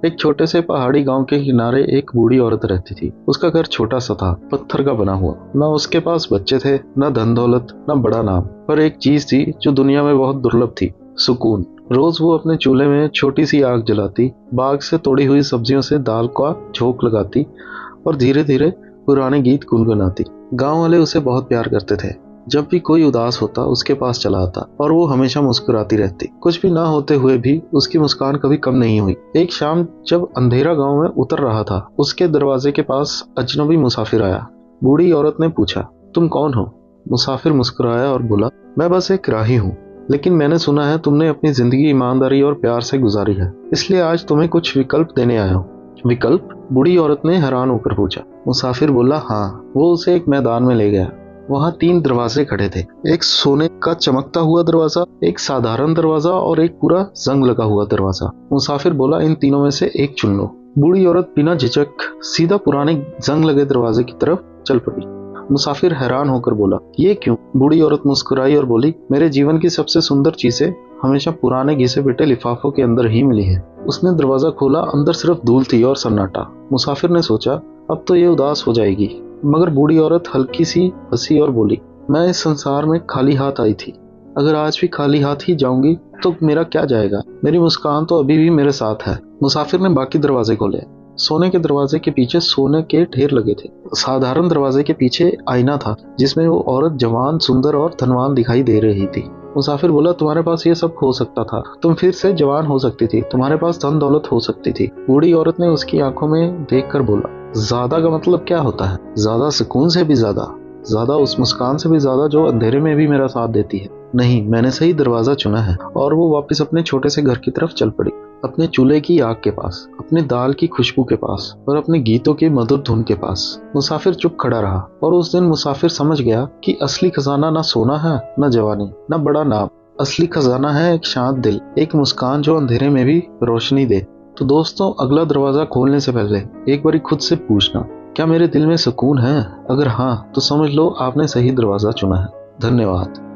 एक छोटे से पहाड़ी गांव के किनारे एक बूढ़ी औरत रहती थी। उसका घर छोटा सा था, पत्थर का बना हुआ। न उसके पास बच्चे थे, न धन दौलत, न बड़ा नाम, पर एक चीज थी जो दुनिया में बहुत दुर्लभ थी, सुकून। रोज वो अपने चूल्हे में छोटी सी आग जलाती, बाग से तोड़ी हुई सब्जियों से दाल का झोंक लगाती और धीरे धीरे पुराने गीत गुनगुनाती। गांव वाले उसे बहुत प्यार करते थे। जब भी कोई उदास होता उसके पास चला आता और वो हमेशा मुस्कुराती रहती। कुछ भी ना होते हुए भी उसकी मुस्कान कभी कम नहीं हुई। एक शाम जब अंधेरा गांव में उतर रहा था, उसके दरवाजे के पास अजनबी मुसाफिर आया। बूढ़ी औरत ने पूछा, तुम कौन हो? मुसाफिर मुस्कुराया और बोला, मैं बस एक राही हूँ, लेकिन मैंने सुना है तुमने अपनी जिंदगी ईमानदारी और प्यार से गुजारी है, इसलिए आज तुम्हें कुछ विकल्प देने आया हूँ। विकल्प? बूढ़ी औरत ने हैरान होकर पूछा। मुसाफिर बोला, हाँ। वो उसे एक मैदान में ले गया। वहाँ 3 दरवाजे खड़े थे। एक सोने का चमकता हुआ दरवाजा, एक साधारण दरवाजा और एक पूरा जंग लगा हुआ दरवाजा। मुसाफिर बोला, इन तीनों में से एक चुन लो। बूढ़ी औरत बिना झिझक सीधा पुराने जंग लगे दरवाजे की तरफ चल पड़ी। मुसाफिर हैरान होकर बोला, ये क्यों? बूढ़ी औरत मुस्कुराई और बोली, मेरे जीवन की सबसे सुंदर चीजें हमेशा पुराने घिसे पिटे लिफाफों के अंदर ही मिली है। उसने दरवाजा खोला, अंदर सिर्फ धूल थी और सन्नाटा। मुसाफिर ने सोचा, अब तो ये उदास हो जाएगी, मगर बूढ़ी औरत हल्की सी हंसी और बोली, मैं इस संसार में खाली हाथ आई थी, अगर आज भी खाली हाथ ही जाऊंगी तो मेरा क्या जाएगा, मेरी मुस्कान तो अभी भी मेरे साथ है। मुसाफिर ने बाकी दरवाजे खोले। सोने के दरवाजे के पीछे सोने के ढेर लगे थे। साधारण दरवाजे के पीछे आईना था, जिसमें वो औरत जवान, सुंदर और धनवान दिखाई दे रही थी। मुसाफिर बोला, तुम्हारे पास ये सब हो सकता था, तुम फिर से जवान हो सकती थी, तुम्हारे पास धन दौलत हो सकती थी। बूढ़ी औरत ने उसकी आंखों में देखकर बोला, ज्यादा का मतलब क्या होता है? ज्यादा सुकून से भी ज्यादा, ज्यादा उस मुस्कान से भी ज्यादा जो अंधेरे में भी मेरा साथ देती है। नहीं, मैंने सही दरवाजा चुना है। और वो वापस अपने छोटे से घर की तरफ चल पड़ी, अपने चूल्हे की आग के पास, अपने दाल की खुशबू के पास और अपने गीतों की मधुर धुन के पास। मुसाफिर चुप खड़ा रहा और उस दिन मुसाफिर समझ गया कि असली खजाना ना सोना है, ना जवानी, ना बड़ा नाम। असली खजाना है एक शांत दिल, एक मुस्कान जो अंधेरे में भी रोशनी दे। तो दोस्तों, अगला दरवाजा खोलने से पहले एक बारी खुद से पूछना, क्या मेरे दिल में सुकून है? अगर हाँ, तो समझ लो आपने सही दरवाजा चुना है। धन्यवाद।